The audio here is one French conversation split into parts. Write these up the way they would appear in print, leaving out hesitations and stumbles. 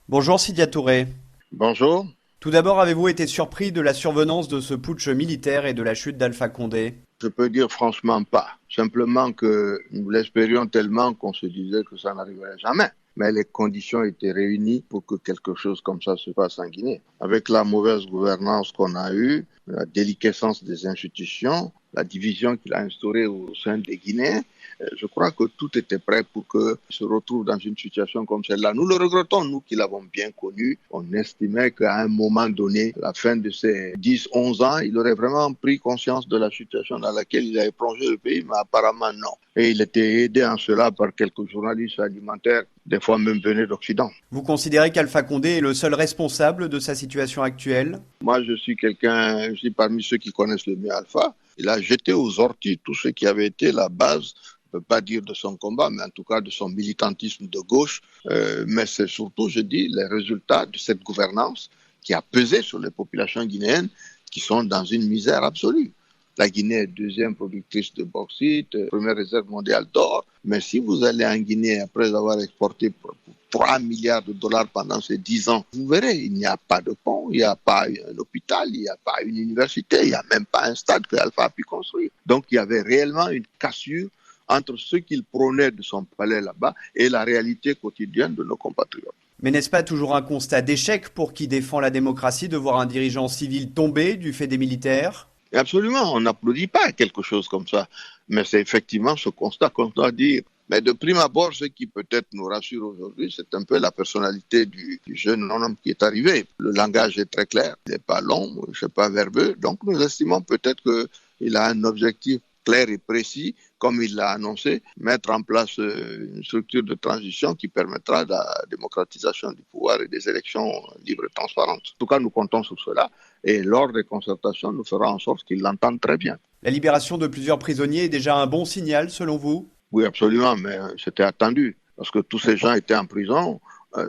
Bonjour Sidia Touré. Bonjour. Tout d'abord, avez-vous été surpris de la survenance de ce putsch militaire et de la chute d'Alpha Condé? Je peux dire franchement pas. Simplement que nous l'espérions tellement qu'on se disait que ça n'arriverait jamais. Mais les conditions étaient réunies pour que quelque chose comme ça se passe en Guinée. Avec la mauvaise gouvernance qu'on a eue, la déliquescence des institutions, la division qu'il a instaurée au sein des Guinéens, je crois que tout était prêt pour qu'ils se retrouvent dans une situation comme celle-là. Nous le regrettons, nous qui l'avons bien connu. On estimait qu'à un moment donné, à la fin de ces 10, 11 ans, il aurait vraiment pris conscience de la situation dans laquelle il avait plongé le pays, mais apparemment non. Et il était aidé en cela par quelques journalistes alimentaires, des fois même venus d'Occident. Vous considérez qu'Alpha Condé est le seul responsable de sa situation actuelle? Moi, je suis parmi ceux qui connaissent le mieux Alpha. Il a jeté aux orties tout ce qui avait été la base, je ne peux pas dire de son combat, mais en tout cas de son militantisme de gauche. Mais c'est surtout, je dis, les résultats de cette gouvernance qui a pesé sur les populations guinéennes qui sont dans une misère absolue. La Guinée est deuxième productrice de bauxite, première réserve mondiale d'or. Mais si vous allez en Guinée après avoir exporté pour 3 milliards de dollars pendant ces 10 ans, vous verrez, il n'y a pas de pont, il n'y a pas un hôpital, il n'y a pas une université, il n'y a même pas un stade que Alpha a pu construire. Donc il y avait réellement une cassure entre ce qu'il prônait de son palais là-bas et la réalité quotidienne de nos compatriotes. Mais n'est-ce pas toujours un constat d'échec pour qui défend la démocratie de voir un dirigeant civil tomber du fait des militaires? Et absolument, on n'applaudit pas quelque chose comme ça, mais c'est effectivement ce constat qu'on doit dire. Mais de prime abord, ce qui peut-être nous rassure aujourd'hui, c'est un peu la personnalité du jeune homme qui est arrivé. Le langage est très clair, il n'est pas long, il n'est pas verbeux, donc nous estimons peut-être qu'il a un objectif clair et précis, comme il l'a annoncé, mettre en place une structure de transition qui permettra la démocratisation du pouvoir et des élections libres et transparentes. En tout cas, nous comptons sur cela et lors des concertations, nous ferons en sorte qu'ils l'entendent très bien. La libération de plusieurs prisonniers est déjà un bon signal selon vous? Oui, absolument, mais c'était attendu parce que tous ces gens étaient en prison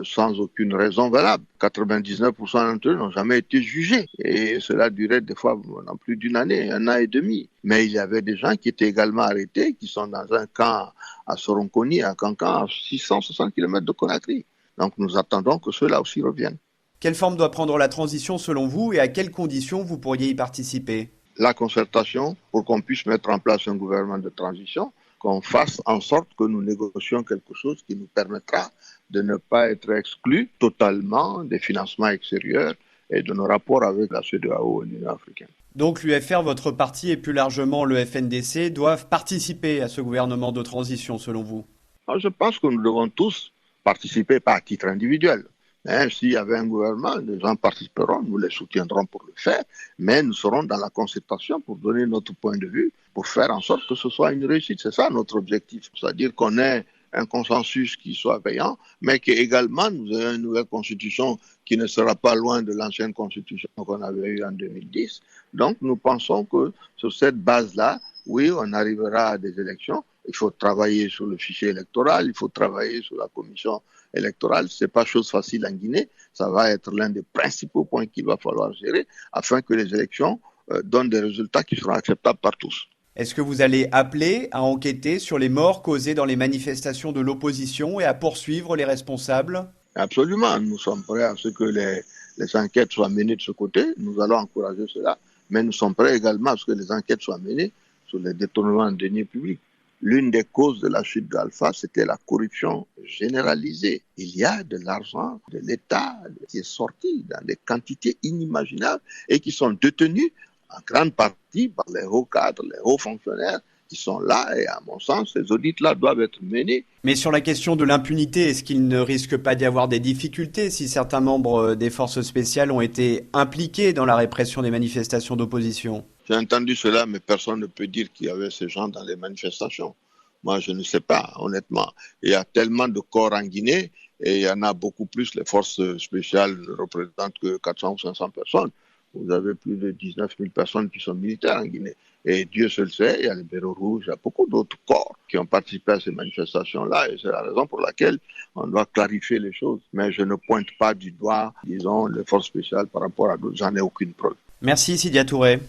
sans aucune raison valable. 99% d'entre eux n'ont jamais été jugés. Et cela durait des fois pendant plus d'une année, un an et demi. Mais il y avait des gens qui étaient également arrêtés, qui sont dans un camp à Soronconi, à Cancan, à 660 km de Conakry. Donc nous attendons que ceux-là aussi reviennent. Quelle forme doit prendre la transition selon vous et à quelles conditions vous pourriez y participer? La concertation pour qu'on puisse mettre en place un gouvernement de transition, qu'on fasse en sorte que nous négocions quelque chose qui nous permettra de ne pas être exclus totalement des financements extérieurs et de nos rapports avec la CEDEAO et l'Union africaine. Donc l'UFR, votre parti et plus largement le FNDC doivent participer à ce gouvernement de transition selon vous? Alors, je pense que nous devons tous participer, pas à titre individuel. Hein, s'il y avait un gouvernement, les gens participeront, nous les soutiendrons pour le faire, mais nous serons dans la concertation pour donner notre point de vue, pour faire en sorte que ce soit une réussite. C'est ça notre objectif, c'est-à-dire qu'on ait un consensus qui soit veillant, mais qu'également nous ayons une nouvelle constitution qui ne sera pas loin de l'ancienne constitution qu'on avait eue en 2010. Donc nous pensons que sur cette base-là, oui, on arrivera à des élections. Il faut travailler sur le fichier électoral, il faut travailler sur la commission électorale. Ce n'est pas chose facile en Guinée. Ça va être l'un des principaux points qu'il va falloir gérer afin que les élections donnent des résultats qui seront acceptables par tous. Est-ce que vous allez appeler à enquêter sur les morts causées dans les manifestations de l'opposition et à poursuivre les responsables? Absolument, nous sommes prêts à ce que les enquêtes soient menées de ce côté. Nous allons encourager cela, mais nous sommes prêts également à ce que les enquêtes soient menées sur les détournements de deniers publics. L'une des causes de la chute d'Alpha, c'était la corruption généralisée. Il y a de l'argent de l'État qui est sorti dans des quantités inimaginables et qui sont détenues en grande partie par les hauts cadres, les hauts fonctionnaires qui sont là. Et à mon sens, ces audits-là doivent être menés. Mais sur la question de l'impunité, est-ce qu'il ne risque pas d'y avoir des difficultés si certains membres des forces spéciales ont été impliqués dans la répression des manifestations d'opposition? J'ai entendu cela, mais personne ne peut dire qu'il y avait ces gens dans les manifestations. Moi, je ne sais pas, honnêtement. Il y a tellement de corps en Guinée et il y en a beaucoup plus. Les forces spéciales ne représentent que 400 ou 500 personnes. Vous avez plus de 19 000 personnes qui sont militaires en Guinée. Et Dieu seul sait, il y a les Béros Rouges, il y a beaucoup d'autres corps qui ont participé à ces manifestations-là. Et c'est la raison pour laquelle on doit clarifier les choses. Mais je ne pointe pas du doigt, disons, les forces spéciales par rapport à d'autres. J'en ai aucune preuve. Merci Sidia Touré.